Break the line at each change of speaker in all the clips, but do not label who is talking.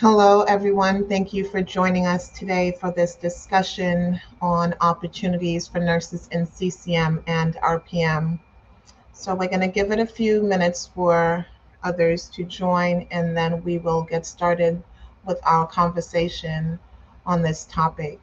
Hello, everyone. Thank you for joining us today for this discussion on opportunities for nurses in CCM and RPM. So, we're going to give it a few minutes for others to join, and then we will get started with our conversation on this topic.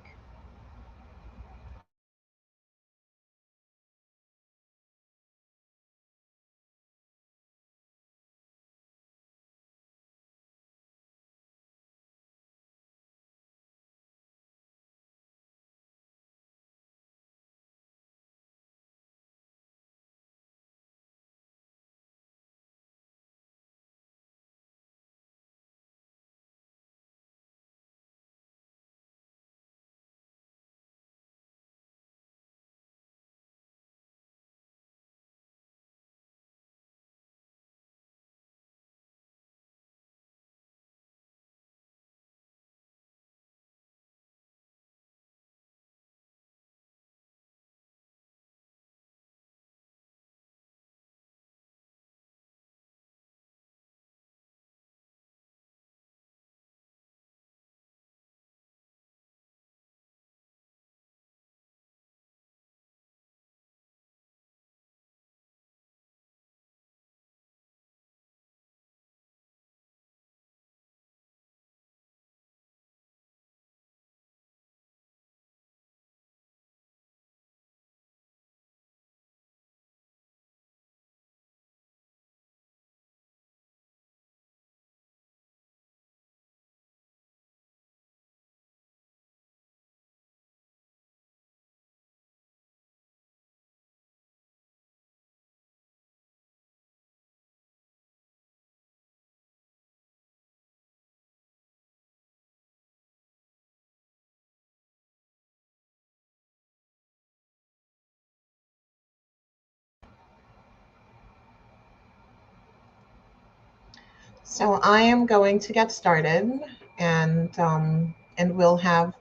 So, I am going to get started, and we'll have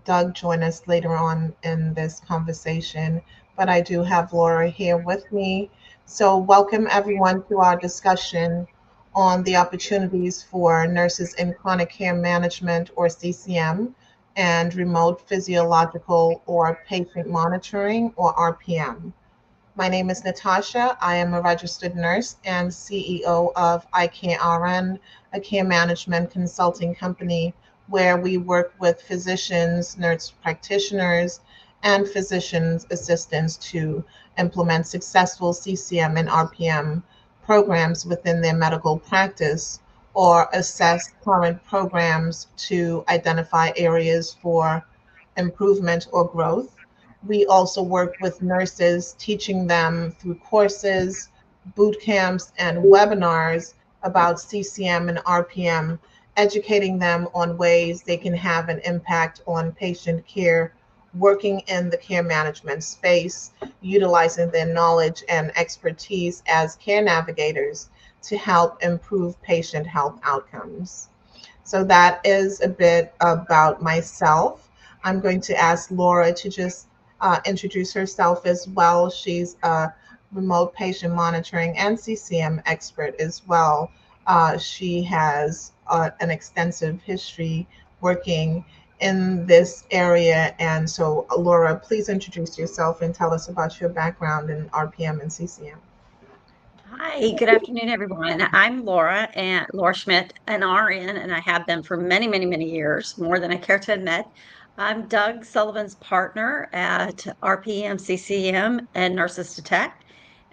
Doug join us later on in this conversation. But I do have Laura here with me. So, welcome everyone to our discussion on the opportunities for nurses in chronic care management or CCM and remote physiological or patient monitoring or RPM. My name is Natasha. I am a registered nurse and CEO of IKRN, a care management consulting company where we work with physicians, nurse practitioners, and physicians assistants to implement successful CCM and RPM programs within their medical practice or assess current programs to identify areas for improvement or growth. We also work with nurses, teaching them through courses, boot camps, and webinars about CCM and RPM, educating them on ways they can have an impact on patient care, working in the care management space, utilizing their knowledge and expertise as care navigators to help improve patient health outcomes. So that is a bit about myself. I'm going to ask Laura to just introduce herself as well. She's a remote patient monitoring and CCM expert as well. She has an extensive history working in this area. And so, Laura, please introduce yourself and tell us about your background in RPM and CCM.
Hi, good afternoon, everyone. I'm Laura and Laura Schmidt, an RN, and I have been for many, many, many years, more than I care to admit. I'm Doug Sullivan's partner at RPM, CCM, and Nurses Detect.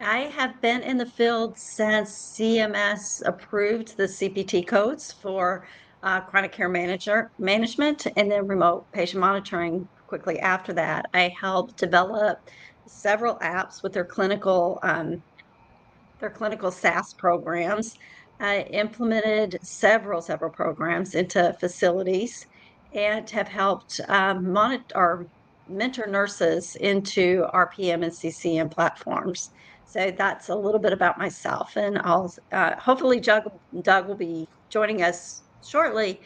I have been in the field since CMS approved the CPT codes for chronic care management and then remote patient monitoring quickly after that. I helped develop several apps with their clinical SaaS programs. I implemented several programs into facilities and have helped monitor or mentor nurses into RPM and CCM platforms. So that's a little bit about myself, and I'll hopefully Doug will be joining us shortly.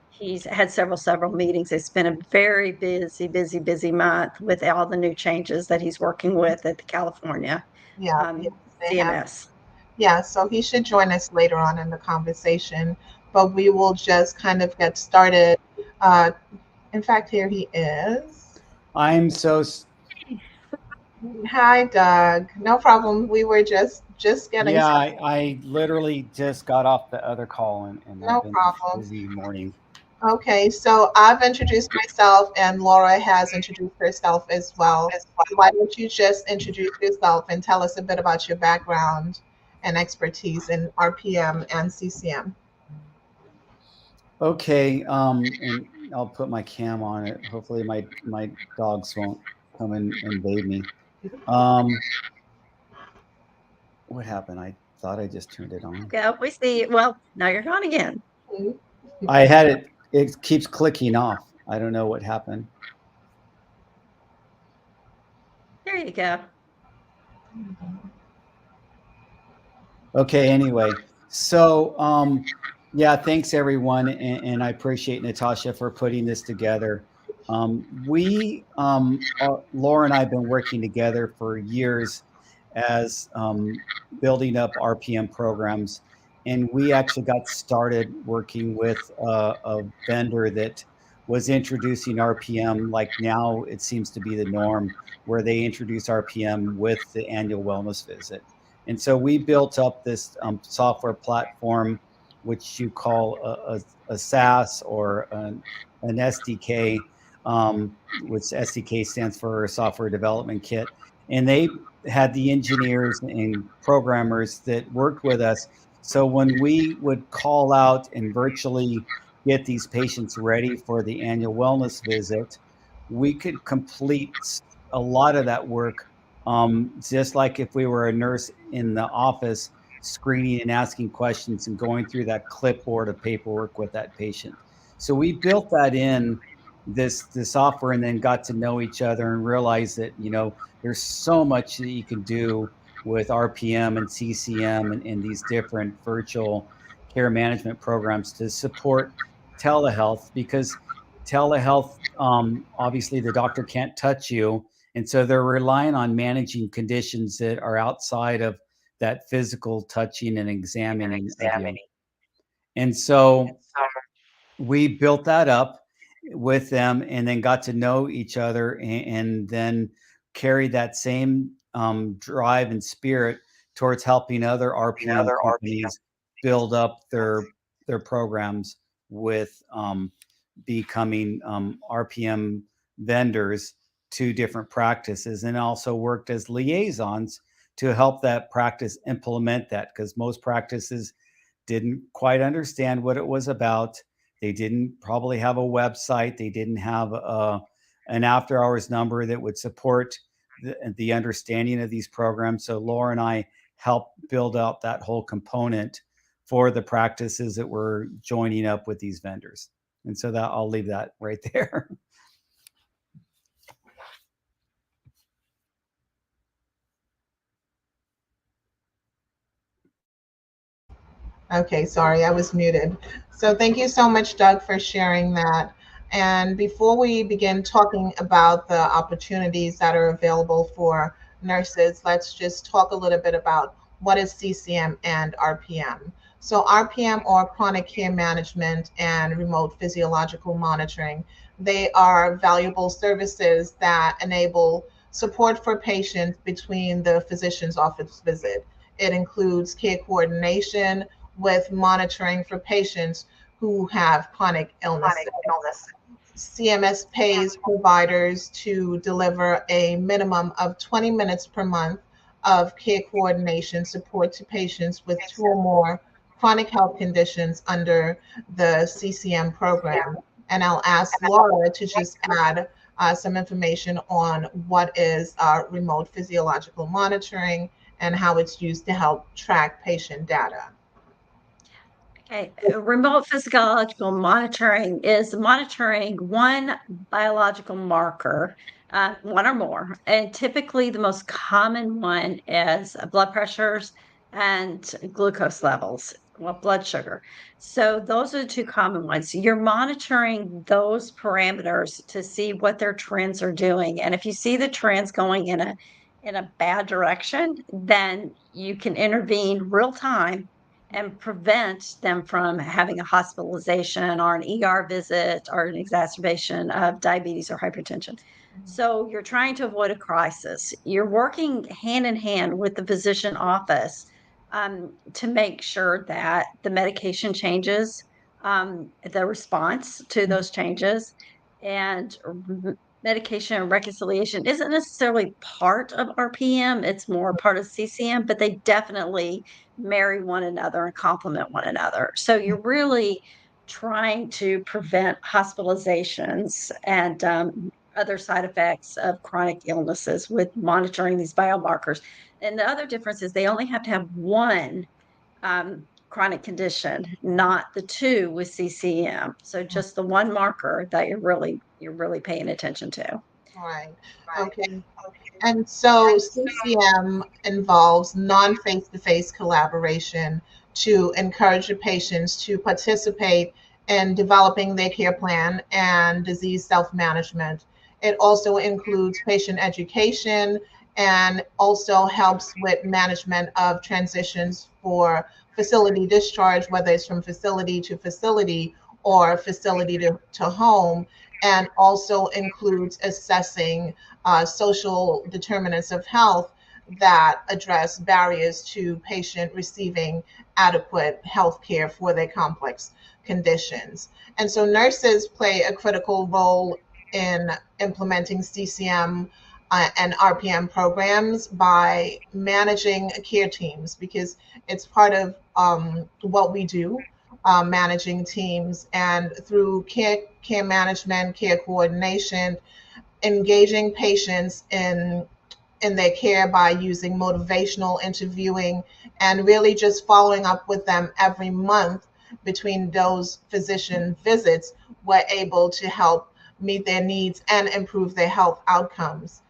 He's had several meetings. It's been a very busy month with all the new changes that he's working with at the California
Yeah, yes, they have.
CMS.
Yeah, so he should join us later on in the conversation. but we will just kind of get started. Uh, in fact, here he is.
I'm so
Hi, Doug. No problem. We were just getting
yeah.
started.
I literally just got off the other call and
No
I've been
problem.
busy morning.
Okay, so I've introduced myself, and Laura has introduced herself as well. So why don't you just introduce yourself and tell us a bit about your background and expertise in RPM and CCM?
Okay, and I'll put my cam on it. Hopefully my dogs won't come and invade me. Um, what happened? I thought I just turned it on.
Go. We see. Well, now you're gone again.
I had it. It keeps clicking off. I don't know what happened.
There you go.
Okay, anyway. So, yeah, thanks everyone. And I appreciate Natasha for putting this together. Laura and I have been working together for years as building up RPM programs. And we actually got started working with a vendor that was introducing RPM, like now it seems to be the norm, where they introduce RPM with the annual wellness visit. And so we built up this software platform, which you call a SaaS or an SDK, which SDK stands for Software Development Kit. And they had the engineers and programmers that worked with us. So when we would call out and virtually get these patients ready for the annual wellness visit, we could complete a lot of that work, just like if we were a nurse in the office screening and asking questions and going through that clipboard of paperwork with that patient. So we built that in this software and then got to know each other and realized that, there's so much that you can do with RPM and CCM and these different virtual care management programs to support telehealth, because telehealth, obviously the doctor can't touch you, and so they're relying on managing conditions that are outside of that physical touching and examining of you. And so we built that up with them and then got to know each other, and then carried that same drive and spirit towards helping other RPM companies build up their programs with becoming RPM vendors to different practices, and also worked as liaisons to help that practice implement that, because most practices didn't quite understand what it was about. They didn't probably have a website. They didn't have an after hours number that would support the understanding of these programs. So Laura and I helped build out that whole component for the practices that were joining up with these vendors. And so that I'll leave that right there.
Okay, sorry, I was muted. So thank you so much, Doug, for sharing that. And before we begin talking about the opportunities that are available for nurses, let's just talk a little bit about what is CCM and RPM. So RPM, or chronic care management and remote physiological monitoring, they are valuable services that enable support for patients between the physician's office visit. It includes care coordination with monitoring for patients who have chronic illnesses. CMS pays providers to deliver a minimum of 20 minutes per month of care coordination support to patients with two or more chronic health conditions under the CCM program. And I'll ask Laura to just add some information on what is remote physiological monitoring and how it's used to help track patient data.
Okay, remote physiological monitoring is monitoring one biological marker, one or more, and typically the most common one is blood pressures and glucose levels, well, blood sugar. So those are the two common ones. You're monitoring those parameters to see what their trends are doing, and if you see the trends going in a bad direction, then you can intervene real time and prevent them from having a hospitalization or an ER visit or an exacerbation of diabetes or hypertension. So you're trying to avoid a crisis. You're working hand in hand with the physician office to make sure that the medication changes, the response to those changes, and medication reconciliation isn't necessarily part of RPM. It's more part of CCM, but they definitely marry one another and complement one another. So you're really trying to prevent hospitalizations and other side effects of chronic illnesses with monitoring these biomarkers. And the other difference is they only have to have one chronic condition, not the two with CCM. So just the one marker that you're really paying attention to.
Right. Okay. And so CCM involves non face to face collaboration to encourage the patients to participate in developing their care plan and disease self management. It also includes patient education and also helps with management of transitions for facility discharge, whether it's from facility to facility or facility to home, and also includes assessing social determinants of health that address barriers to patient receiving adequate health care for their complex conditions. And so nurses play a critical role in implementing CCM and RPM programs by managing care teams because it's part of what we do, managing teams, and through care management, care coordination, engaging patients in their care by using motivational interviewing and really just following up with them every month between those physician visits, we're able to help meet their needs and improve their health outcomes.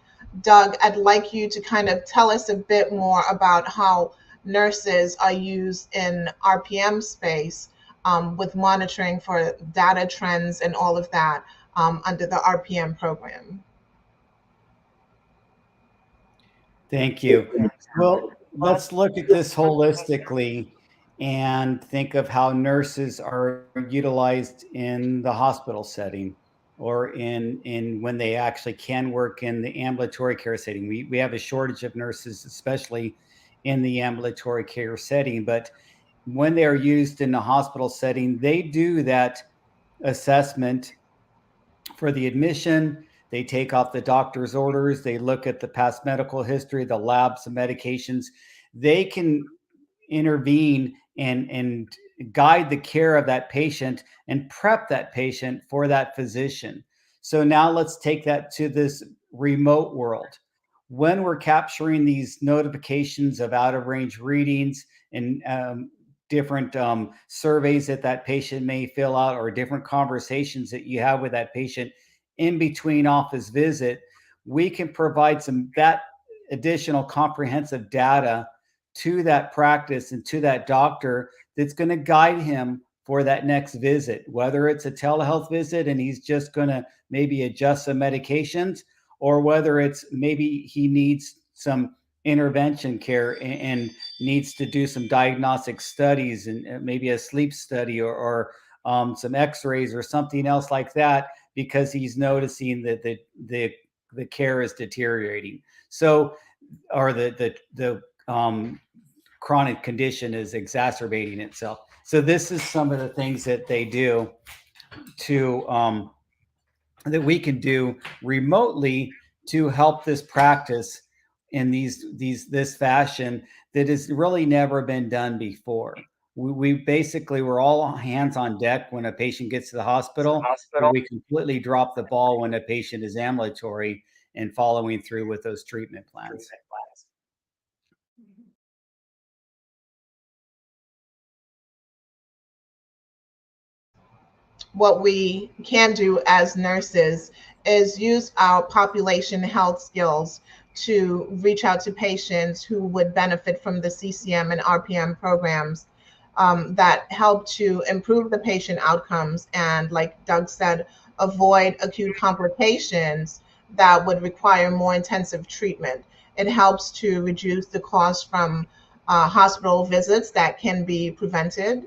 Doug, I'd like you to kind of tell us a bit more about how nurses are used in RPM space, with monitoring for data trends and all of that, under the RPM program.
Thank you. Well, let's look at this holistically and think of how nurses are utilized in the hospital setting or in when they actually can work in the ambulatory care setting. We have a shortage of nurses, especially in the ambulatory care setting, but when they are used in the hospital setting, they do that assessment for the admission. They take off the doctor's orders. They look at the past medical history, the labs, the medications. They can intervene and guide the care of that patient and prep that patient for that physician. So now let's take that to this remote world. When we're capturing these notifications of out of range readings and different surveys that that patient may fill out or different conversations that you have with that patient in between office visit, we can provide some that additional comprehensive data to that practice and to that doctor that's going to guide him for that next visit, whether it's a telehealth visit and he's just going to maybe adjust some medications, or whether it's maybe he needs some intervention care and needs to do some diagnostic studies and maybe a sleep study or some x-rays or something else like that because he's noticing that the care is deteriorating. So or the chronic condition is exacerbating itself. So this is some of the things that they do to that we can do remotely to help this practice in these this fashion that has really never been done before. We basically were all hands on deck when a patient gets to the hospital, but we completely drop the ball when a patient is ambulatory and following through with those treatment plans.
What we can do as nurses is use our population health skills to reach out to patients who would benefit from the CCM and RPM programs, that help to improve the patient outcomes and, like Doug said, avoid acute complications that would require more intensive treatment. It helps to reduce the cost from hospital visits that can be prevented,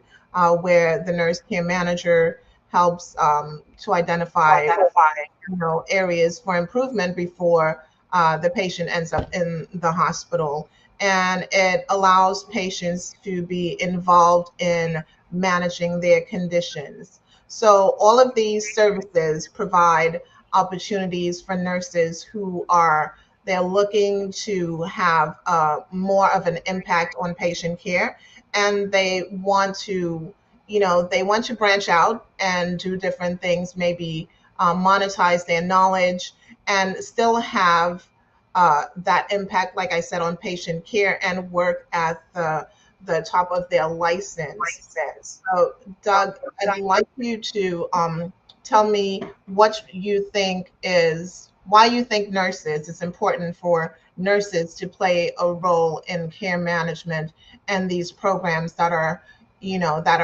where the nurse care manager helps to identify areas for improvement before the patient ends up in the hospital. And it allows patients to be involved in managing their conditions. So, all of these services provide opportunities for nurses who are they're looking to have more of an impact on patient care, and they want to branch out and do different things, maybe monetize their knowledge, and still have that impact, like I said, on patient care and work at the top of their license. So, Doug, I'd like you to tell me what you think is why you think nurses it's important for nurses to play a role in care management and these programs that are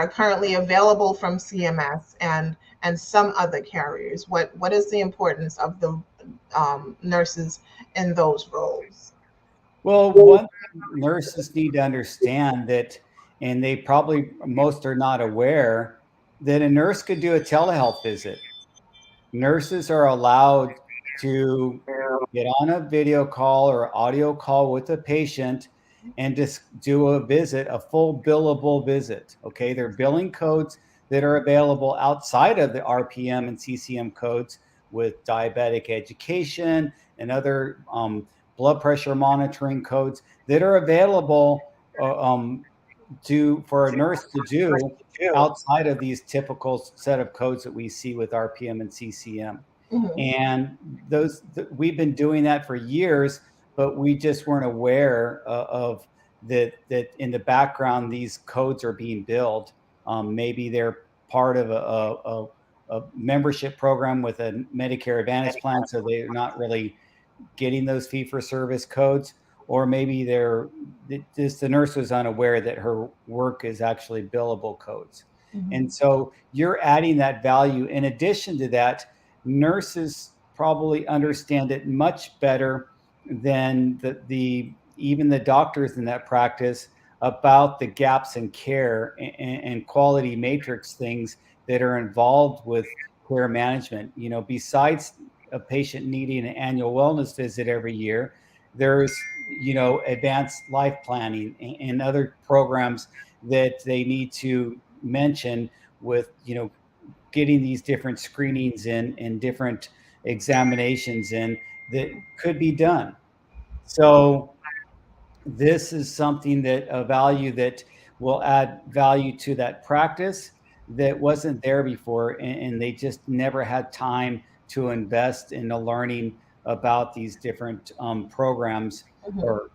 currently available from CMS and some other carriers. What is the importance of the nurses in those roles?
Well, one thing nurses need to understand that, and they probably most are not aware, that a nurse could do a telehealth visit. Nurses are allowed to get on a video call or audio call with a patient and just do a visit, a full billable visit. Okay, there are billing codes that are available outside of the RPM and CCM codes with diabetic education and other blood pressure monitoring codes that are available to for a nurse to do outside of these typical set of codes that we see with RPM and CCM.
Mhm,
And we've been doing that for years, but we just weren't aware of that in the background these codes are being billed. Maybe they're part of a membership program with a Medicare Advantage plan, so they're not really getting those fee for service codes, or maybe just the nurse was unaware that her work is actually billable codes.
mhm,
And so you're adding that value. In addition to that, nurses probably understand it much better than the even the doctors in that practice about the gaps in care and quality matrix things that are involved with care management. Besides a patient needing an annual wellness visit every year, there's advanced life planning and other programs that they need to mention with getting these different screenings in and different examinations in that could be done. So this is something that a value that will add value to that practice that wasn't there before, and they just never had time to invest in the learning about these different programs
mhm,
or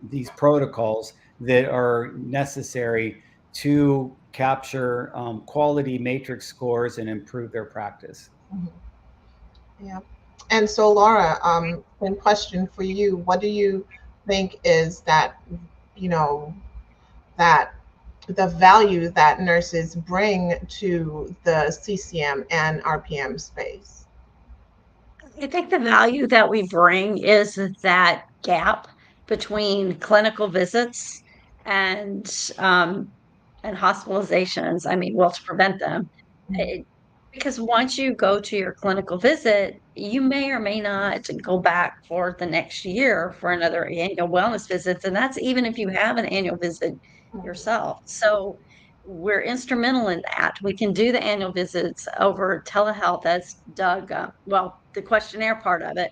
these protocols that are necessary to capture quality matrix scores and improve their practice.
mhm. Yeah. And so, Laura, same question for you. What do you think is you know, that the value that nurses bring to the CCM and RPM space?
I think the value that we bring is that gap between clinical visits and um, and hospitalizations. I mean, well, to prevent them.
Mhm,
It, because once you go to your clinical visit, you may or may not go back for the next year for another annual wellness visit. And that's even if you have an annual visit
mhm,
yourself. So we're instrumental in that. We can do the annual visits over telehealth, as Doug, the questionnaire part of it,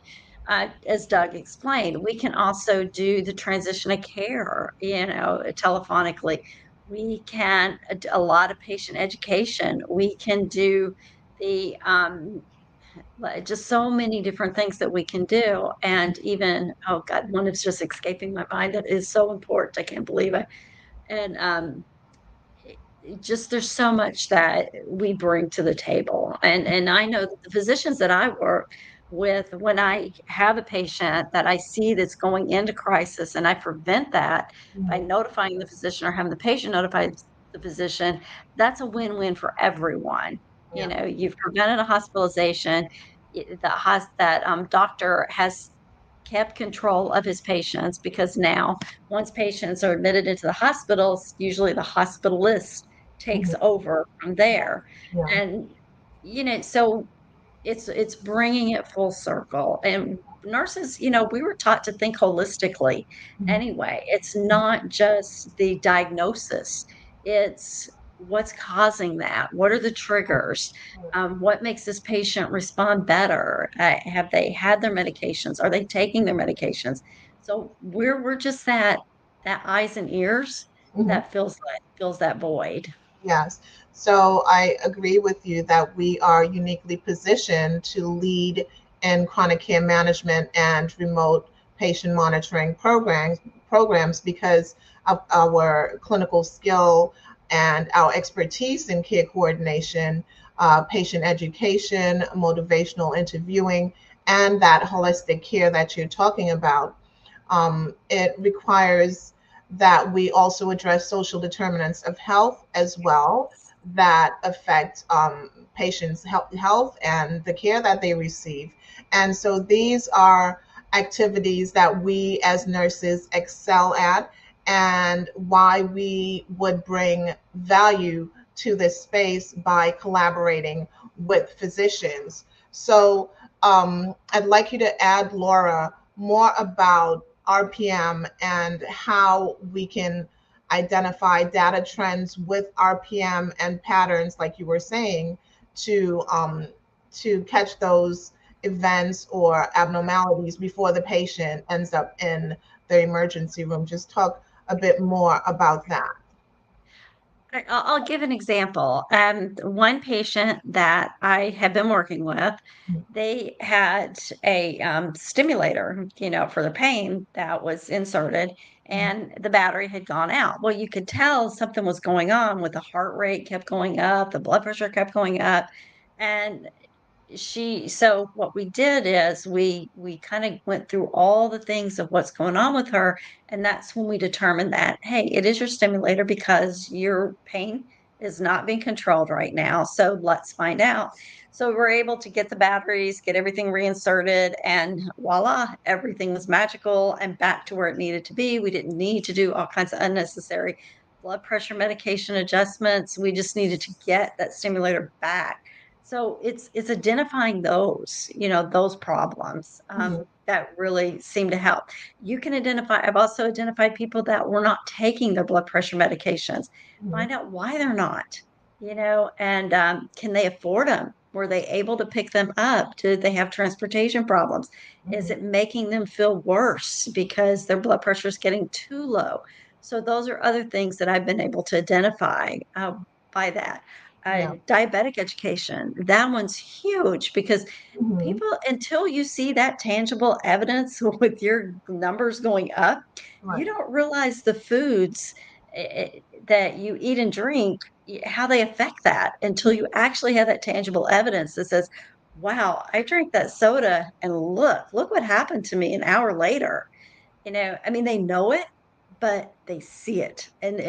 as Doug explained. We can also do the transition of care, telephonically. We can a lot of patient education. We can do the just so many different things that we can do. And even, oh God, one is just escaping my mind that is so important. I can't believe it. And just there's so much that we bring to the table. And I know that the physicians that I work with, when I have a patient that I see that's going into crisis and I prevent that by
mhm.
notifying the physician or having the patient notify the physician, that's a win-win for everyone.
Yeah.
You've prevented a hospitalization. That doctor has kept control of his patients, because now once patients are admitted into the hospitals, usually the hospitalist takes
Mhm.
over from there.
Yeah.
And so it's bringing it full circle. And nurses, we were taught to think holistically
Mhm.
anyway. It's not just the diagnosis, it's what's causing that, what are the triggers, what makes this patient respond better, have they had their medications, are they taking their medications? So we're just that eyes and ears
Mhm.
that fills that void.
Yes. So I agree with you that we are uniquely positioned to lead in chronic care management and remote patient monitoring programs because of our clinical skill and our expertise in care coordination, patient education, motivational interviewing, and that holistic care that you're talking about. It requires that we also address social determinants of health as well that affect patients' health and the care that they receive. And so these are activities that we as nurses excel at, and why we would bring value to this space by collaborating with physicians. So I'd like you to add, Laura, more about RPM and how we can identify data trends with RPM and patterns, like you were saying, to catch those events or abnormalities before the patient ends up in the emergency room. Just talk a bit more about that.
I'll give an example. One patient that I have been working with, they had a stimulator, for the pain that was inserted, and the battery had gone out. Well, you could tell something was going on with the heart rate kept going up, the blood pressure kept going up, and so what we did is we kind of went through all the things of what's going on with her, and that's when we determined that, hey, it is your stimulator because your pain is not being controlled right now, so let's find out. So we were able to get the batteries, get everything reinserted, and voila, everything was magical and back to where it needed to be. We didn't need to do all kinds of unnecessary blood pressure medication adjustments. We just needed to get that stimulator back. So it's identifying those problems
Mhm.
that really seem to help. You can identify. I've also identified people that were not taking their blood pressure medications.
Mhm.
Find out why they're not. And can they afford them? Were they able to pick them up? Did they have transportation problems? Is
Mhm.
it making them feel worse because their blood pressure is getting too low? So those are other things that I've been able to identify by that.
Yeah.
Diabetic education, that one's huge because
Mhm.
people, until you see that tangible evidence with your numbers going up, you
Right.
don't realize the foods that you eat and drink, how they affect that until you actually have that tangible evidence that says, wow, I drank that soda and look what happened to me an hour later. I mean, they know it, but they see it. And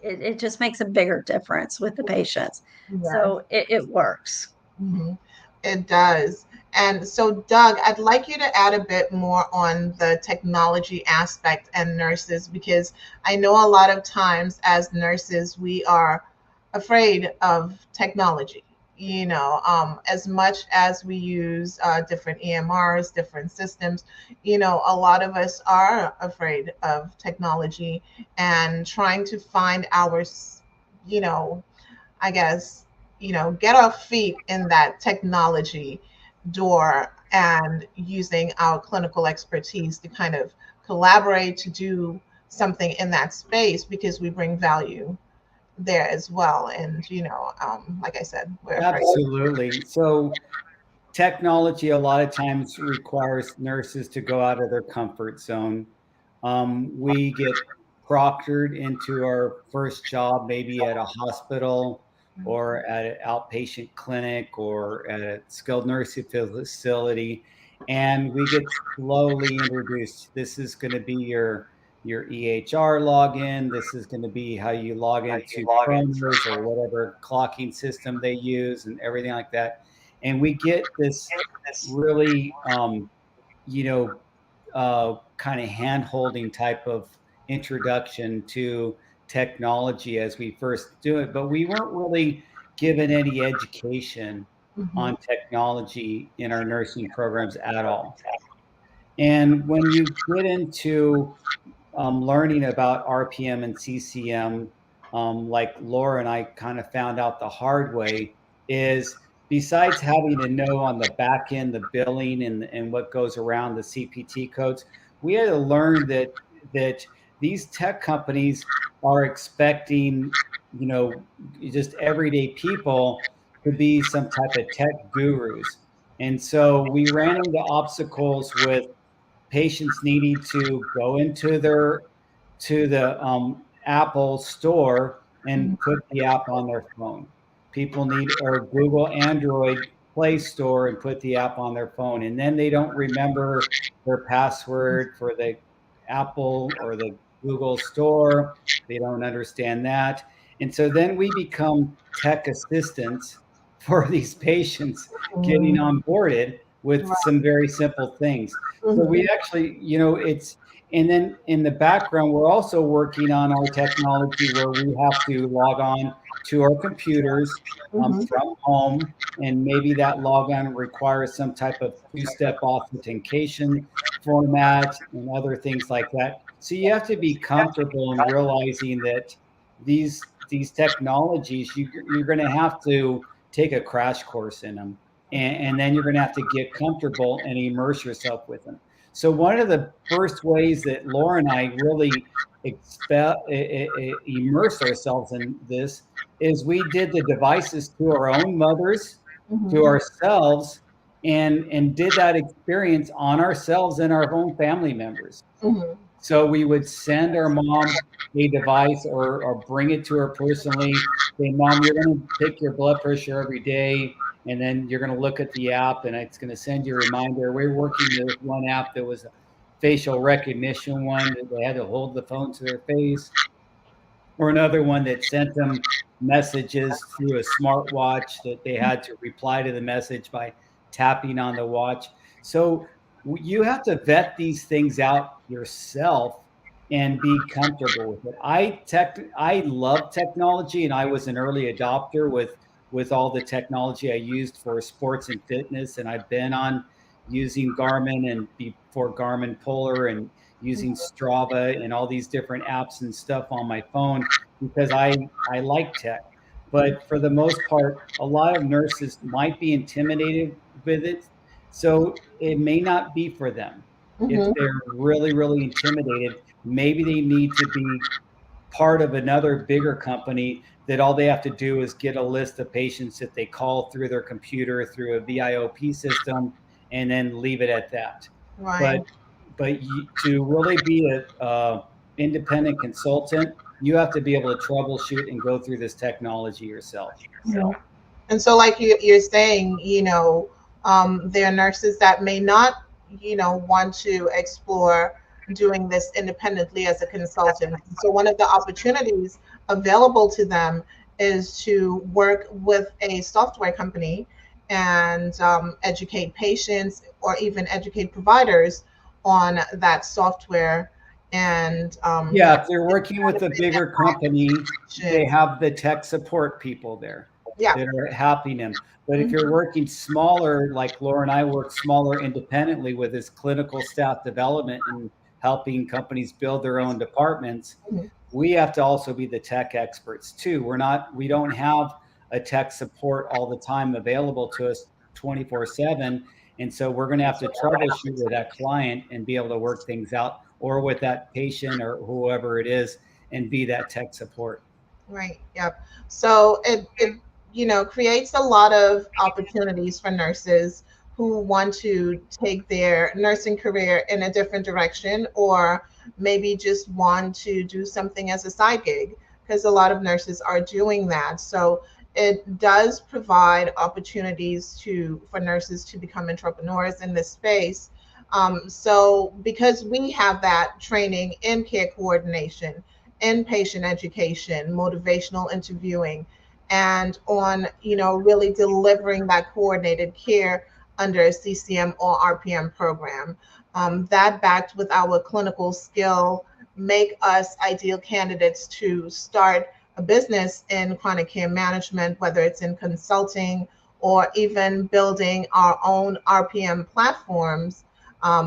it just makes a bigger difference with the patients.
Yes.
So it works.
Mhm. It does. And so, Doug, I'd like you to add a bit more on the technology aspect and nurses, because I know a lot of times as nurses, we are afraid of technology. As much as we use different EMRs, different systems, a lot of us are afraid of technology and trying to find our, you know, I guess, get our feet in that technology door and using our clinical expertise to kind of collaborate to do something in that space because we bring value there as well. And, like I said, we're afraid.
Absolutely. So technology a lot of times requires nurses to go out of their comfort zone. We get proctored into our first job, maybe at a hospital or at an outpatient clinic or at a skilled nursing facility, and we get slowly introduced. This is going to be your EHR login. This is going to be how you log into Chronos or whatever clocking system they use, and everything like that. And we get this really you know, kind of hand holding type of introduction to technology as we first do it, but we weren't really given any education
Mhm.
on technology in our nursing programs at all. And when you get into learning about RPM and CCM, like Laura and I kind of found out the hard way, is besides having to know on the back end the billing and what goes around the CPT codes, we had to learn that these tech companies are expecting, you know, just everyday people to be some type of tech gurus. And so we ran into obstacles with patients needing to go into their to the Apple store and put the app on their phone. People need or Google Android Play Store and put the app on their phone, and then they don't remember their password for the Apple or the Google Store. They don't understand that, and so then we become tech assistants for these patients getting
Mhm.
onboarded with
Right.
some very simple things. So
Mhm.
we actually, it's and then in the background, we're also working on our technology where we have to log on to our computers
Mhm.
from home, and maybe that logon requires some type of two-step authentication format and other things like that. So you have to be comfortable in realizing that these technologies you're going to have to take a crash course in them, and then you're going to have to get comfortable and immerse yourself with them. So one of the first ways that Laura and I really immerse ourselves in this is we did the devices to our own mothers, to
Mhm.
ourselves, and did that experience on ourselves and our own family members.
Mhm.
So we would send our mom a device or bring it to her personally. Say, Mom, you're going to take your blood pressure every day, and then you're going to look at the app, and it's going to send you a reminder. We're working with one app that was a facial recognition one that they had to hold the phone to their face, or another one that sent them messages through a smartwatch that they had to reply to the message by tapping on the watch. So you have to vet these things out yourself and be comfortable with it. I love technology, and I was an early adopter with all the technology I used for sports and fitness, and I've been on using Garmin and before Garmin Polar and using Strava and all these different apps and stuff on my phone because I like tech. But for the most part, a lot of nurses might be intimidated with it, so it may not be for them. If
Mhm.
they're really really intimidated, maybe they need to be part of another bigger company that all they have to do is get a list of patients that they call through their computer through a VIP system and then leave it at that. But
Right.
to really be a independent consultant, you have to be able to troubleshoot and go through this technology yourself.
Mhm. And so, like you're saying, there are nurses that may not, want to explore doing this independently as a consultant. So, one of the opportunities available to them is to work with a software company and educate patients or even educate providers on that software and
Yeah, if they're working with a
benefit and
bigger company, they
options.
have the tech support people there
Yeah.
that are helping them. But if you're
Hmm.
working smaller, like Laura and I work smaller independently with this clinical staff development and helping companies build their own departments, we have to also be the tech experts too. We don't have a tech support all the time available to us 24/7. And so we're going to have to troubleshoot with that client and be able to work things out, or with that patient or whoever it is, and be that tech support.
Right. Yep. So it creates a lot of opportunities for nurses who want to take their nursing career in a different direction, or maybe just want to do something as a side gig, because a lot of nurses are doing that. So it does provide opportunities to for nurses to become entrepreneurs in this space. So because we have that training in care coordination, inpatient education, motivational interviewing, and on, really delivering that coordinated care under a CCM or RPM program. That backed with our clinical skill make us ideal candidates to start a business in chronic care management, whether it's in consulting or even building our own RPM platforms,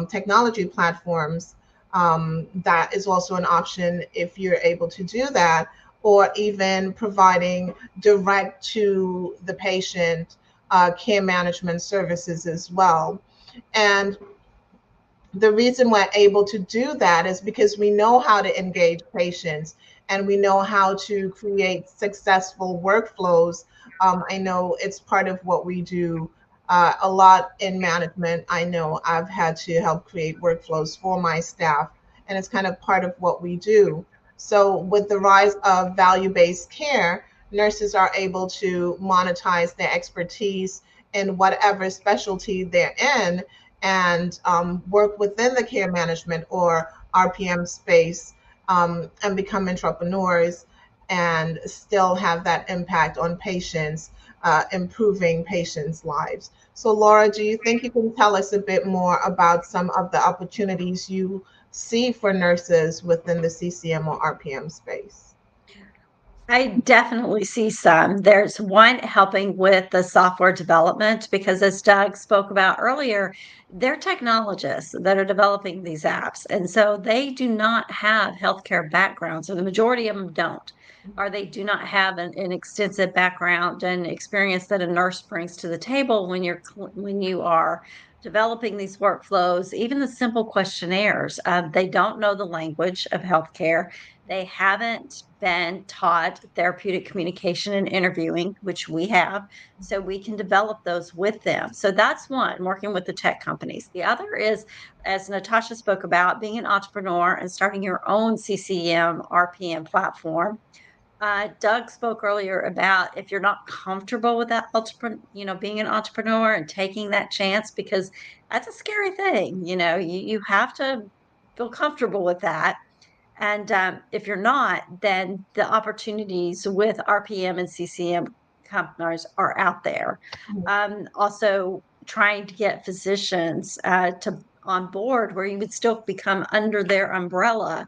technology platforms. That is also an option if you're able to do that, or even providing direct to the patient care management services as well. And the reason we're able to do that is because we know how to engage patients and we know how to create successful workflows. I know it's part of what we do a lot in management. I know I've had to help create workflows for my staff, and it's kind of part of what we do. So, with the rise of value based care, nurses are able to monetize their expertise in whatever specialty they're in and work within the care management or RPM space, and become entrepreneurs and still have that impact on patients, improving patients' lives. So, Laura, do you think you can tell us a bit more about some of the opportunities you see for nurses within the CCM or RPM space?
I definitely see some. There's one helping with the software development because, as Doug spoke about earlier, they're technologists that are developing these apps. And so they do not have healthcare backgrounds, or the majority of them don't, or they do not have an extensive background and experience that a nurse brings to the table when when you are developing these workflows, even the simple questionnaires. They don't know the language of healthcare. They haven't been taught therapeutic communication and interviewing, which we have, so we can develop those with them. So that's one, working with the tech companies. The other is, as Natasha spoke about, being an entrepreneur and starting your own CCM RPM platform. Doug spoke earlier about if you're not comfortable with that being an entrepreneur and taking that chance, because that's a scary thing. You have to feel comfortable with that, and if you're not, then the opportunities with RPM and CCM companies are out there. Also, trying to get physicians to on board where you would still become under their umbrella,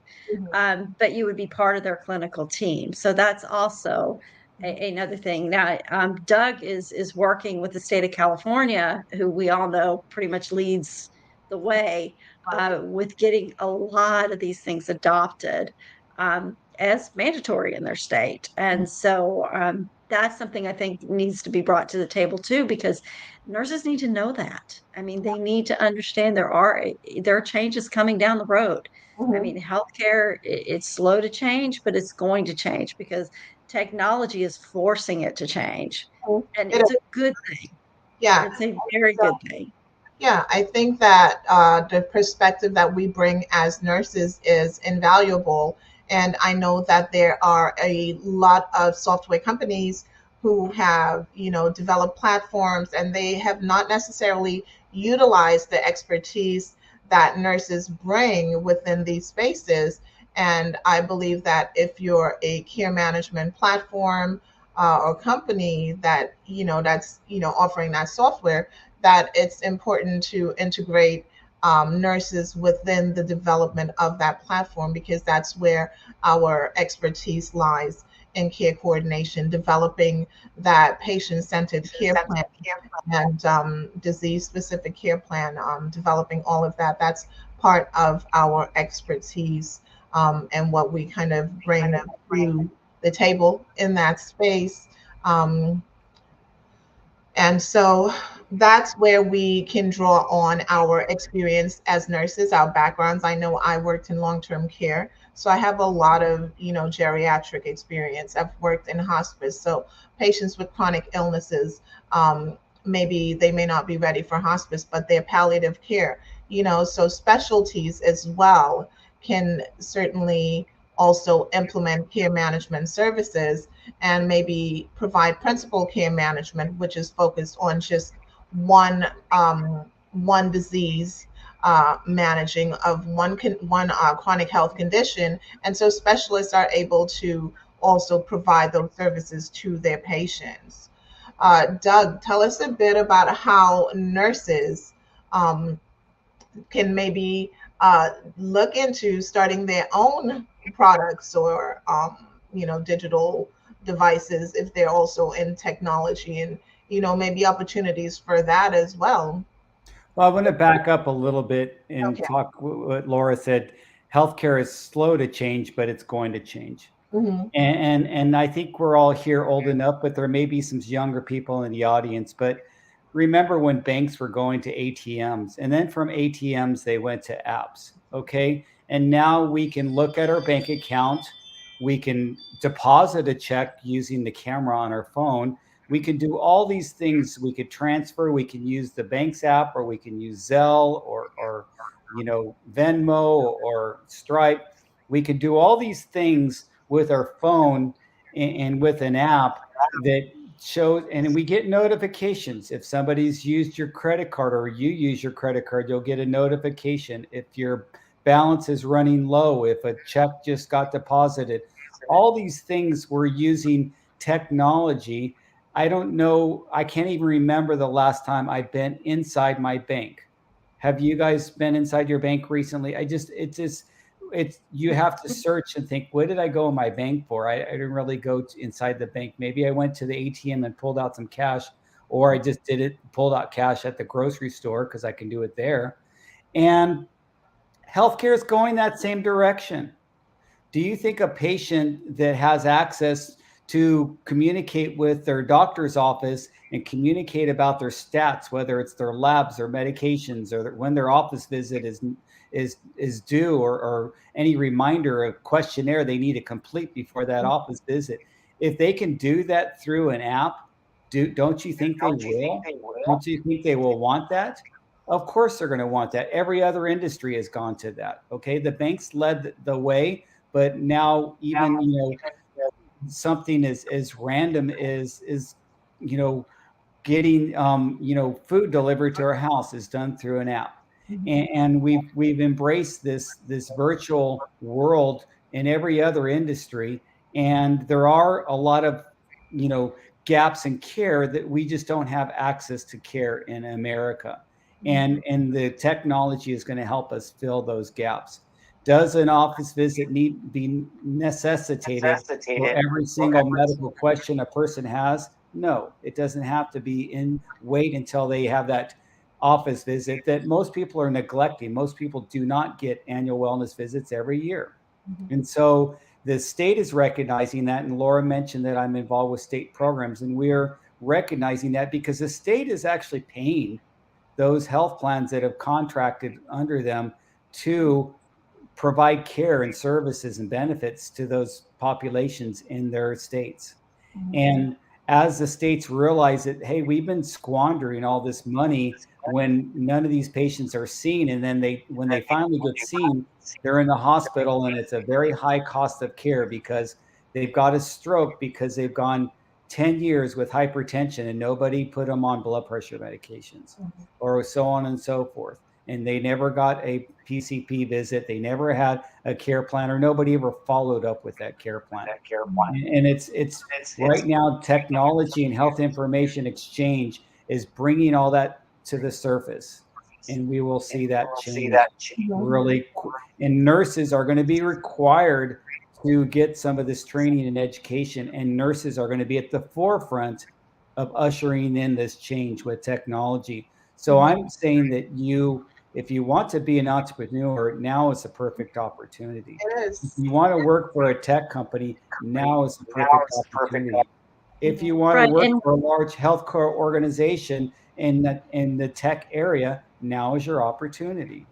but you would be part of their clinical team. So that's also another thing. Now, Doug is working with the state of California, who we all know pretty much leads the way with getting a lot of these things adopted as mandatory in their state. And so that's something I think needs to be brought to the table too, because nurses need to know that. I mean, they need to understand there are changes coming down the road. I
Mhm,
mean, healthcare, it's slow to change, but it's going to change because technology is forcing it to change.
mhm.
And
It
it's
is,
a good thing.
yeah.
It's a very good thing.
Yeah, I think that the perspective that we bring as nurses is invaluable. And I know that there are a lot of software companies who have, developed platforms and they have not necessarily utilized the expertise that nurses bring within these spaces. And I believe that if you're a care management platform or company that, that's, offering that software, that it's important to integrate nurses within the development of that platform because that's where our expertise lies in care coordination, developing that patient centered care plan and disease specific care plan, developing all of that. That's part of our expertise and what we kind of bring to the table in that space. Um, and so that's where we can draw on our experience as nurses, our backgrounds. I know I worked in long-term care, so I have a lot of, geriatric experience. I've worked in hospice, so patients with chronic illnesses, maybe they may not be ready for hospice, but they're palliative care, so specialties as well can certainly also implement care management services and maybe provide principal care management, which is focused on just one one disease managing of one chronic health condition, and so specialists are able to also provide those services to their patients. Doug, tell us a bit about how nurses um, can maybe look into starting their own products or digital devices if they're also in technology, and maybe opportunities for that as well.
Well, I want to back up a little bit and
Okay.
talk what Laura said. Healthcare is slow to change, but it's going to change.
Hmm.
And I think we're all here old enough, but there may be some younger people in the audience. But remember when banks were going to ATMs, and then from ATMs they went to apps. Okay, and now we can look at our bank account, we can deposit a check using the camera on our phone. We can do all these things. We could transfer. We can use the bank's app, or we can use Zelle, or Venmo or Stripe. We could do all these things with our phone and with an app that shows, and we get notifications if somebody's used your credit card or you use your credit card. You'll get a notification if your balance is running low, if a check just got deposited. All these things we're using technology. I don't know, I can't even remember the last time I've been inside my bank. Have you guys been inside your bank recently? It's you have to search and think, what did I go in my bank for? I didn't really go inside the bank. Maybe I went to the ATM and pulled out some cash, or I just did it, pulled out cash at the grocery store because I can do it there. And healthcare is going that same direction. Do you think a patient that has access to communicate with their doctor's office and communicate about their stats, whether it's their labs or medications, or when their office visit is due, or any reminder, a questionnaire they need to complete before that office visit, if they can do that through an app, don't you think they will? Don't you think they will want that? Of course they're going to want that. Every other industry has gone to that. Okay, the banks led the way, but now even something as random is you know getting food delivered to our house is done through an app. And we've embraced this virtual world in every other industry. And there are a lot of you know gaps in care that we just don't have access to care in America. And the technology is going to help us fill those gaps. Does an office visit need be necessitated for every single medical question a person has? No, it doesn't have to be in. Wait until they have that office visit that most people are neglecting. Most people do not get annual wellness visits every year. And so the state is recognizing that. And Laura mentioned that I'm involved with state programs, and we're recognizing that because the state is actually paying those health plans that have contracted under them to provide care and services and benefits to those populations in their states. And as the states realize that, hey, we've been squandering all this money when none of these patients are seen, and then when they finally get seen, they're in the hospital, and it's a very high cost of care because they've got a stroke because they've gone 10 years with hypertension and nobody put them on blood pressure medications, or so on and so forth. And they never got a PCP visit. They never had a care plan, or nobody ever followed up with that care plan. And it's right now technology and health information exchange is bringing all that to the surface, and we will see that change really. And nurses are going to be required to get some of this training and education, and nurses are going to be at the forefront of ushering in this change with technology. So I'm saying that if you want to be an entrepreneur, now is the perfect opportunity.
It
If
is.
you want to work for a tech company, now is the perfect opportunity. If you want to
Right.
work
And
for a large healthcare organization in the tech area, now is your opportunity.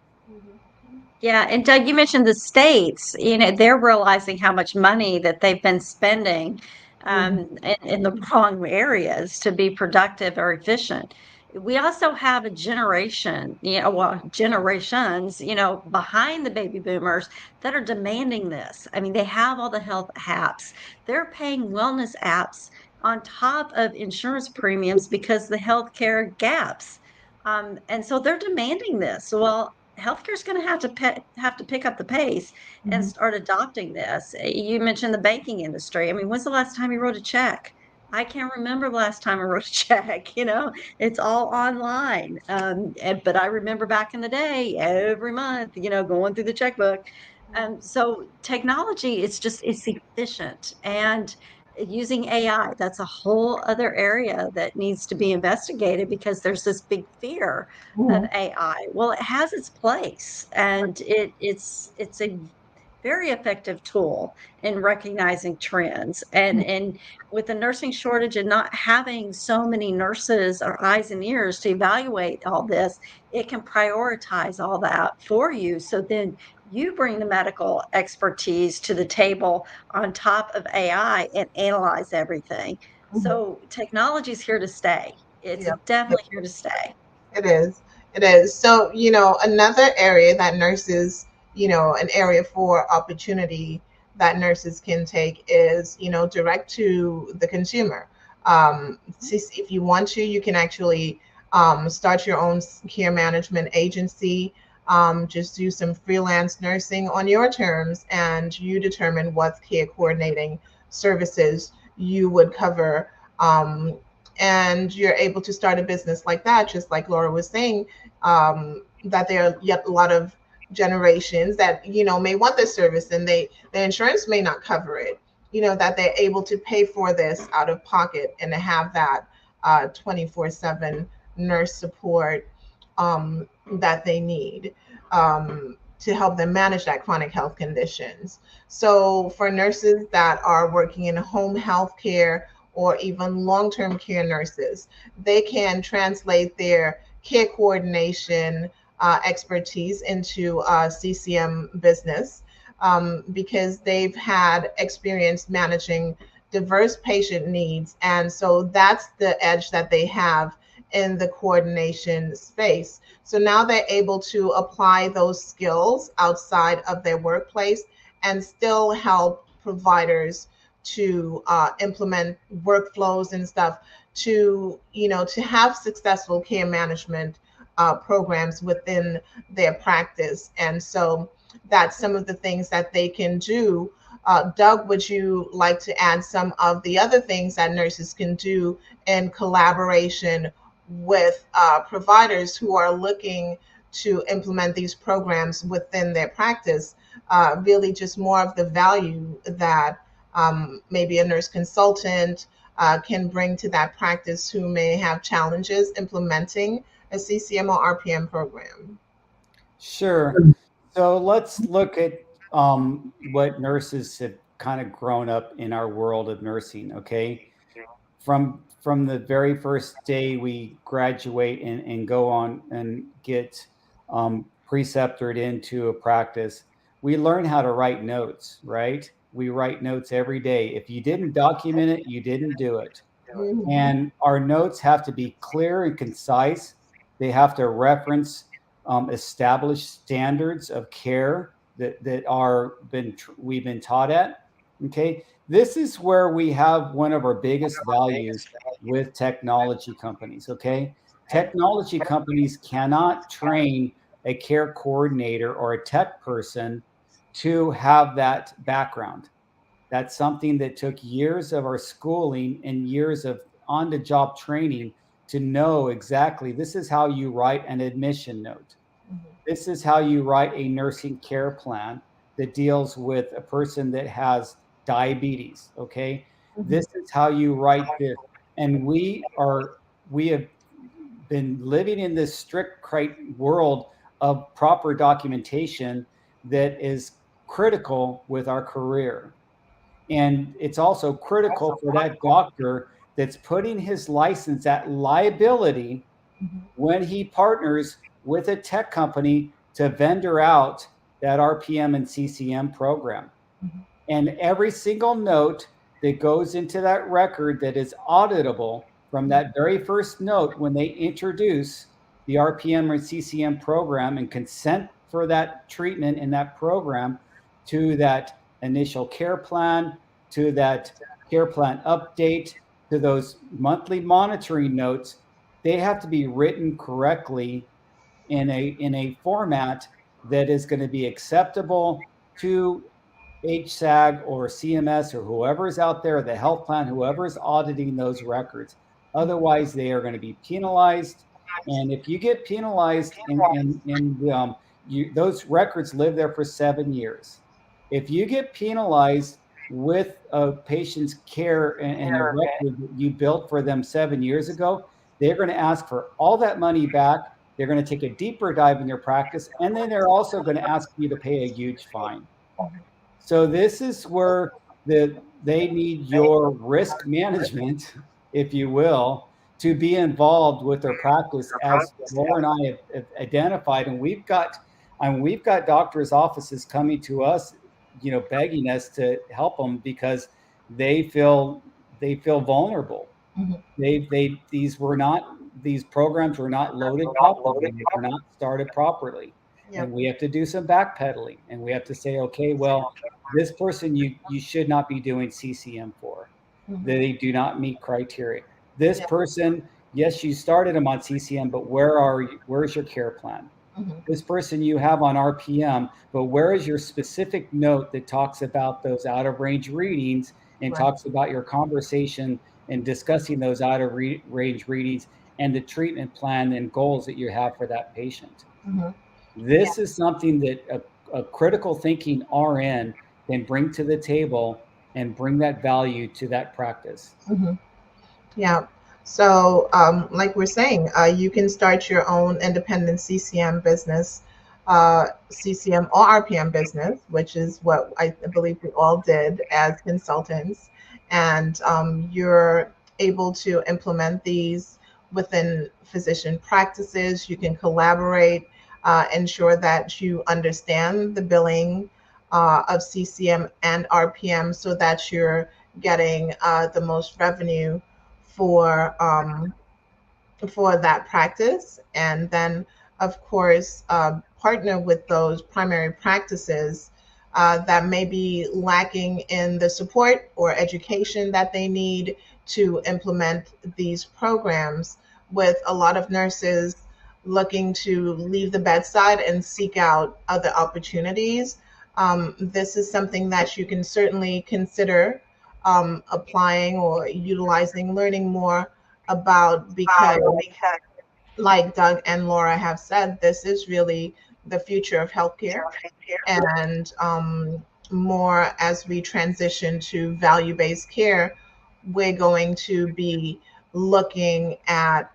yeah, and Doug, you mentioned the states, they're realizing how much money that they've been spending in the wrong areas to be productive or efficient. We also have a generation, well, generations, behind the baby boomers that are demanding this. I mean, they have all the health apps. They're paying wellness apps on top of insurance premiums because the healthcare gaps. And so they're demanding this. Well, healthcare is going to have to pick up the pace and
Mhm.
start adopting this. You mentioned the banking industry. I mean, when's the last time you wrote a check? I can't remember the last time I wrote a check, it's all online. But I remember back in the day, every month, going through the checkbook. So technology, it's efficient, and using AI, that's a whole other area that needs to be investigated because there's this big fear of
Mhm.
AI. Well, it has its place, and it's a very effective tool in recognizing trends, and with the nursing shortage and not having so many nurses or eyes and ears to evaluate all this, it can prioritize all that for you. So then you bring the medical expertise to the table on top of AI and analyze everything.
Mhm.
So technology is here to stay. It's
Yeah.
definitely here to stay.
It is. It is. So, another area that nurses, an area for opportunity that nurses can take is, direct to the consumer. If you want to, you can actually start your own care management agency. Just do some freelance nursing on your terms, and you determine what care coordinating services you would cover. And you're able to start a business like that, just like Laura was saying, that there are yet a lot of generations that may want this service, and the insurance may not cover it. That they're able to pay for this out of pocket and to have that 24/7 nurse support that they need to help them manage that chronic health conditions. So for nurses that are working in home health care or even long-term care nurses, they can translate their care coordination expertise into CCM business, because they've had experience managing diverse patient needs. And so that's the edge that they have in the coordination space. So now they're able to apply those skills outside of their workplace and still help providers to implement workflows and stuff to have successful care management programs within their practice. And so that's some of the things that they can do. Doug, would you like to add some of the other things that nurses can do in collaboration with providers who are looking to implement these programs within their practice? Really, just more of the value that maybe a nurse consultant can bring to that practice who may have challenges implementing a CCM or RPM program.
Sure. So let's look at what nurses have kind of grown up in our world of nursing. Okay, from the very first day we graduate and go on and get preceptored into a practice, we learn how to write notes. Right? We write notes every day. If you didn't document it, you didn't do it.
Mhm.
And our notes have to be clear and concise. They have to reference established standards of care that are been we've been taught at. Okay, this is where we have one of our biggest values with technology companies. Okay, technology companies cannot train a care coordinator or a tech person to have that background. That's something that took years of our schooling and years of on the job training to know exactly this is how you write an admission note. This is how you write a nursing care plan that deals with a person that has diabetes. Okay.
Mhm.
This is how you write this. And we have been living in this strict world of proper documentation that is critical with our career. And it's also critical for that doctor that's putting his license at liability
Mhm.
when he partners with a tech company to vendor out that RPM and CCM program.
Mhm.
And every single note that goes into that record that is auditable from
Mhm.
that very first note when they introduce the RPM or CCM program and consent for that treatment in that program to that initial care plan, to that care plan update, to those monthly monitoring notes, they have to be written correctly in a format that is going to be acceptable to HSAG or CMS or whoever is out there, the health plan, whoever is auditing those records. Otherwise, they are going to be penalized. And if you get penalized those records live there for 7 years. If you get penalized with a patient's care and the record that you built for them 7 years ago, they're going to ask for all that money back. They're going to take a deeper dive in their practice, and then they're also going to ask you to pay a huge fine. So this is where they need your risk management, if you will, to be involved with their practice, as Laura and I have identified. And we've got doctors' offices coming to us, begging us to help them because they feel they feel vulnerable.
Mhm.
These programs were not loaded properly. They were not started properly. And
Yep.
we have to do some backpedaling, and we have to say, okay, well, this person you should not be doing CCM for.
Mhm.
They do not meet criteria. This
Yeah.
person, yes, you started them on CCM, but where's your care plan?
Mhm.
This person you have on RPM, but where is your specific note that talks about those out of range readings and
Right.
talks about your conversation and discussing those out of range readings and the treatment plan and goals that you have for that patient?
Mhm. Yeah.
This is something that a critical thinking RN can bring to the table and bring that value to that practice.
Mhm. Yeah. So, like we're saying, you can start your own independent CCM business, CCM or RPM business, which is what I believe we all did as consultants. And you're able to implement these within physician practices. You can collaborate, ensure that you understand the billing of CCM and RPM so that you're getting the most revenue for that practice, and then of course partner with those primary practices that may be lacking in the support or education that they need to implement these programs, with a lot of nurses looking to leave the bedside and seek out other opportunities. This is something that you can certainly consider applying or utilizing, learning more about, because like Doug and Laura have said, this is really the future of healthcare. And more as we transition to value based care, we're going to be looking at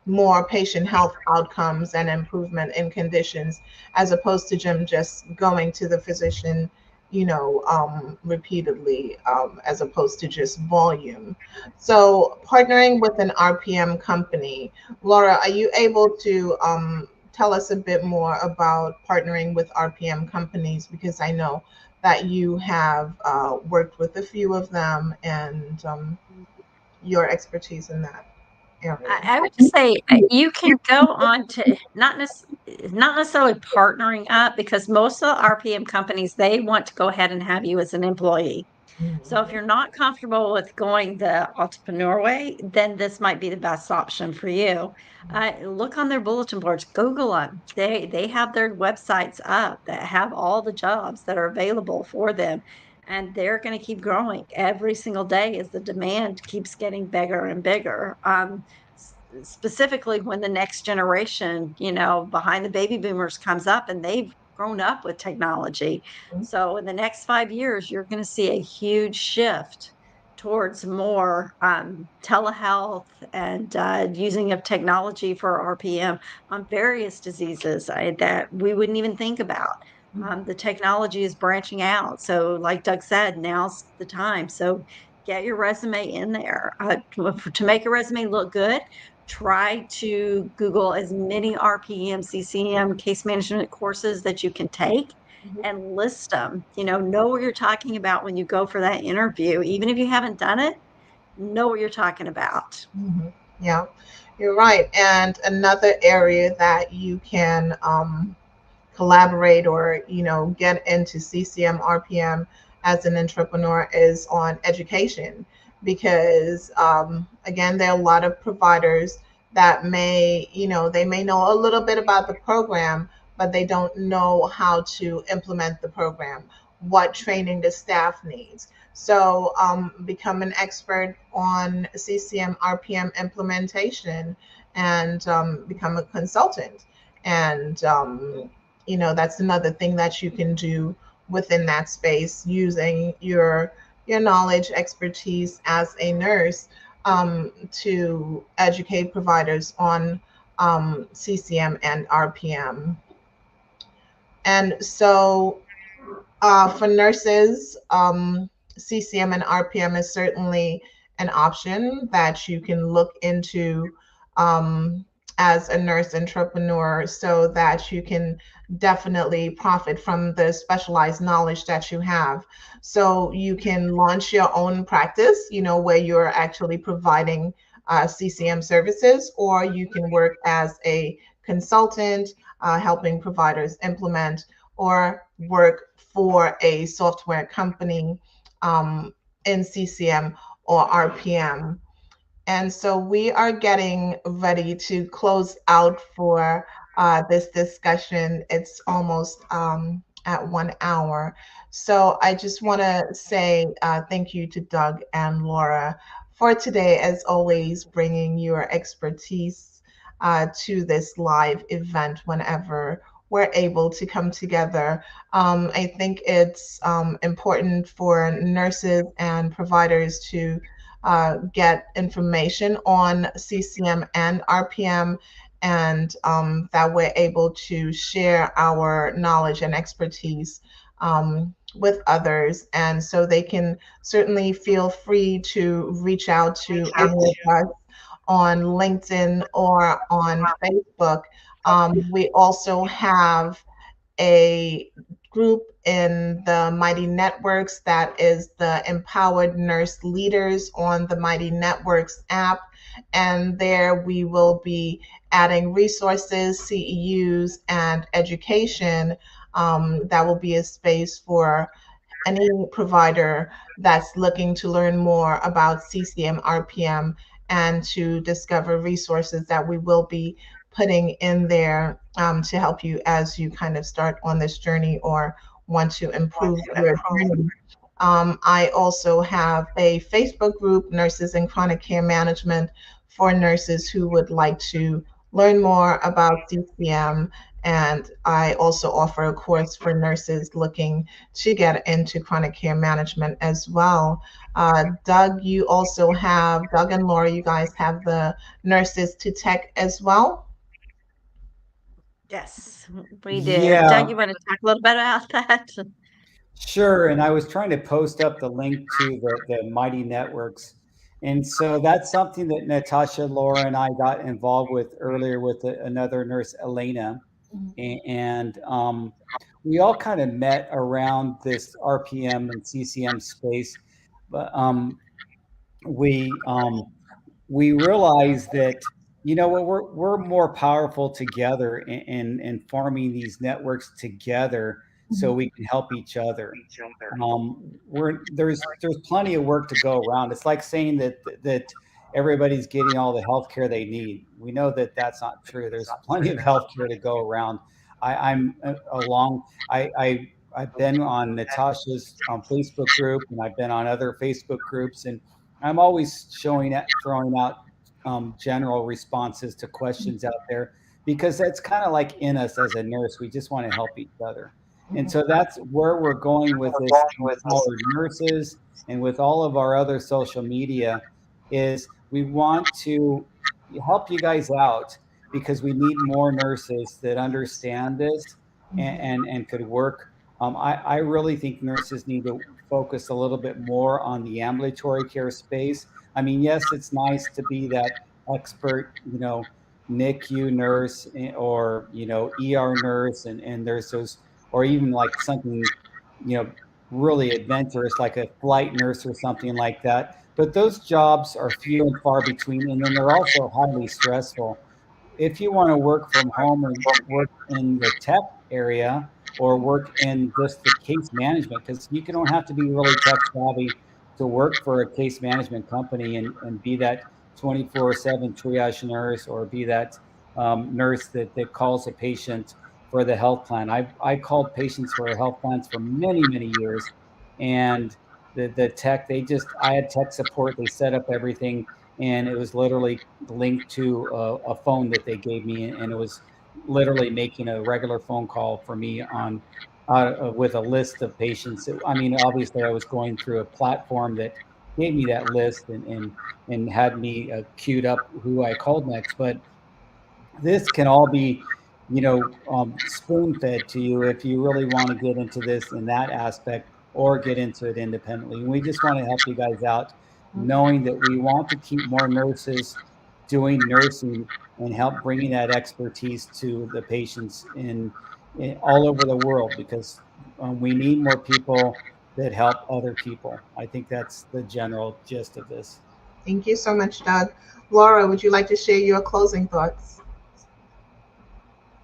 more patient health outcomes and improvement in conditions, as opposed to just going to the physician, repeatedly, as opposed to just volume. So, partnering with an RPM company, Laura, are you able to tell us a bit more about partnering with RPM companies? Because I know that you have worked with a few of them, and your expertise in that area.
I would just say you can go on to not necessarily partnering up, because most of the RPM companies, they want to go ahead and have you as an employee. So if
Mhm.
you're not comfortable with going the entrepreneur way, then this might be the best option for you. Look on their bulletin boards, Google them. They have their websites up that have all the jobs that are available for them, and they're going to keep growing every single day as the demand keeps getting bigger and bigger. Specifically when the next generation, behind the baby boomers comes up and they've grown up with technology.
Mhm.
So in the next 5 years, you're going to see a huge shift towards more telehealth and using of technology for RPM on various diseases that we wouldn't even think about. The technology is branching out. So, like Doug said, now's the time. So, get your resume in there. To make a resume look good, try to Google as many RPM, CCM, case management courses that you can take
Mhm.
and list them. Know what you're talking about when you go for that interview. Even if you haven't done it, know what you're talking about.
Mhm. Yeah, you're right. And another area that you can collaborate or get into CCM RPM as an entrepreneur is on education, because again, there are a lot of providers that they may know a little bit about the program, but they don't know how to implement the program, what training the staff needs. So become an expert on CCM RPM implementation and become a consultant. And that's another thing that you can do within that space using your knowledge, expertise as a nurse to educate providers on CCM and RPM. And so for nurses, CCM and RPM is certainly an option that you can look into um, as a nurse entrepreneur so that you can definitely profit from the specialized knowledge that you have. So you can launch your own practice, where you're actually providing CCM services, or you can work as a consultant, helping providers implement or work for a software company in CCM or RPM. And so we are getting ready to close out for this discussion. It's almost at 1 hour. So I just want to say thank you to Doug and Laura for today, as always, bringing your expertise to this live event whenever we're able to come together. I think it's important for nurses and providers to get information on CCM and RPM, and that we're able to share our knowledge and expertise with others. And so they can certainly feel free to reach out to any of us on LinkedIn or on Facebook. We also have a group in the Mighty Networks that is the Empowered Nurse Leaders on the Mighty Networks app. And there we will be adding resources, CEUs, and education. That will be a space for any provider that's looking to learn more about CCM RPM and to discover resources that we will be putting in there to help you as you kind of start on this journey or want to improve your journey. I also have a Facebook group, Nurses in Chronic Care Management, for nurses who would like to learn more about CCM. And I also offer a course for nurses looking to get into chronic care management as well. Doug, Doug and Laura, you guys have the Nurses to Tech as well.
Yes, we do. Doug,
Yeah,
you want to talk a little bit about that?
sure. And I was trying to post up the link to the Mighty Networks. And so that's something that Natasha, Laura, and I got involved with earlier with another nurse, Elena. And we all kind of met around this RPM and CCM space. But we we realize that we're more powerful together in forming these networks together so
Mhm.
we can help each other. There's plenty of work to go around. It's like saying that everybody's getting all the health care they need. We know that that's not true. There's plenty of health care to go around. I'm along. I've been on Natasha's Facebook group, and I've been on other Facebook groups, and I'm always throwing out general responses to questions out there because that's kind of like in us as a nurse. We just want to help each other. And so that's where we're going with this empowered nurses and with all of our other social media is we want to help you guys out because we need more nurses that understand this and could work. I really think nurses need to focus a little bit more on the ambulatory care space. I mean, yes, it's nice to be that expert, NICU nurse or, ER nurse, and there's those, or even like something, you know, really adventurous, like a flight nurse or something like that. But those jobs are few and far between, and then they're also highly stressful. If you want to work from home or work in the tech area or work in just the case management, because you don't have to be really tech savvy to work for a case management company and be that 24/7 triage nurse or be that nurse that calls a patient for the health plan. I called patients for health plans for many years, and the tech, they just, I had tech support. They set up everything, and it was literally linked to a phone that they gave me, and it was literally making a regular phone call for me on with a list of patients. I mean, obviously, I was going through a platform that gave me that list and had me queued up who I called next. But this can all be, spoon fed to you if you really want to get into this in that aspect or get into it independently. And we just want to help you guys out, knowing that we want to keep more nurses doing nursing and help bringing that expertise to the patients in all over the world, because we need more people that help other people. I think that's the general gist of this.
Thank you so much, Doug. Laura, would you like to share your closing thoughts?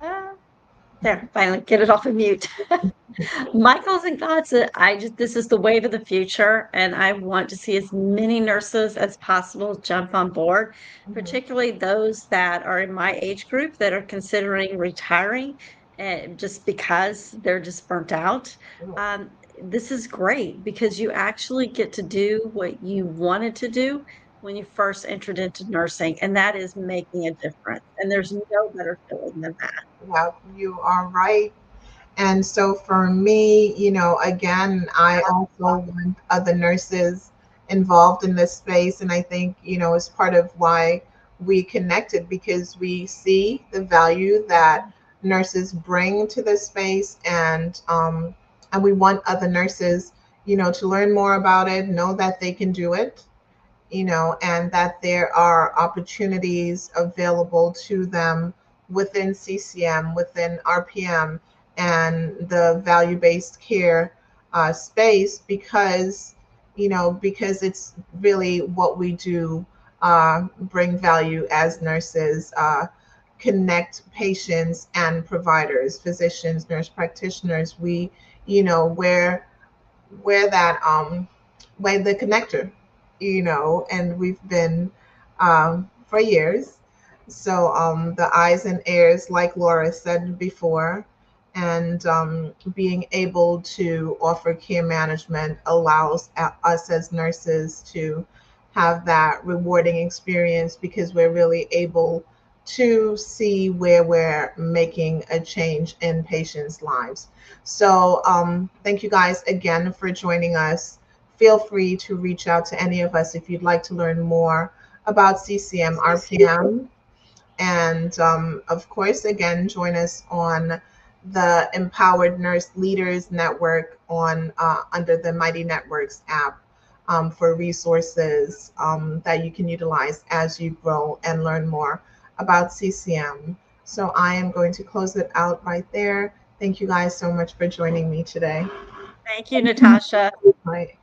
Uh, there, finally get it off of mute. My closing thoughts, this is the wave of the future, and I want to see as many nurses as possible jump on board,
Mhm.
particularly those that are in my age group that are considering retiring, just because they're just burnt out. Um, this is great because you actually get to do what you wanted to do when you first entered into nursing, and that is making a difference. And there's no better feeling than that.
Yeah, you are right. And so for me, again, I also want other nurses involved in this space. And I think, it's part of why we connected, because we see the value that nurses bring to this space. And we want other nurses, to learn more about it, know that they can do it, and that there are opportunities available to them within CCM, within RPM, and the value-based care space, because it's really what we do, bring value as nurses, connect patients and providers, physicians, nurse practitioners. We're that way the connector, and we've been for years. So the eyes and ears, like Laura said before, and being able to offer care management allows us as nurses to have that rewarding experience, because we're really able to see where we're making a change in patients' lives. So thank you guys again for joining us. Feel free to reach out to any of us if you'd like to learn more about CCM RPM. And of course, again, join us on the Empowered Nurse Leaders Network on under the Mighty Networks app, for resources that you can utilize as you grow and learn more about CCM. So I am going to close it out right there. Thank you guys so much for joining me today.
Thank you, Natasha.
Bye.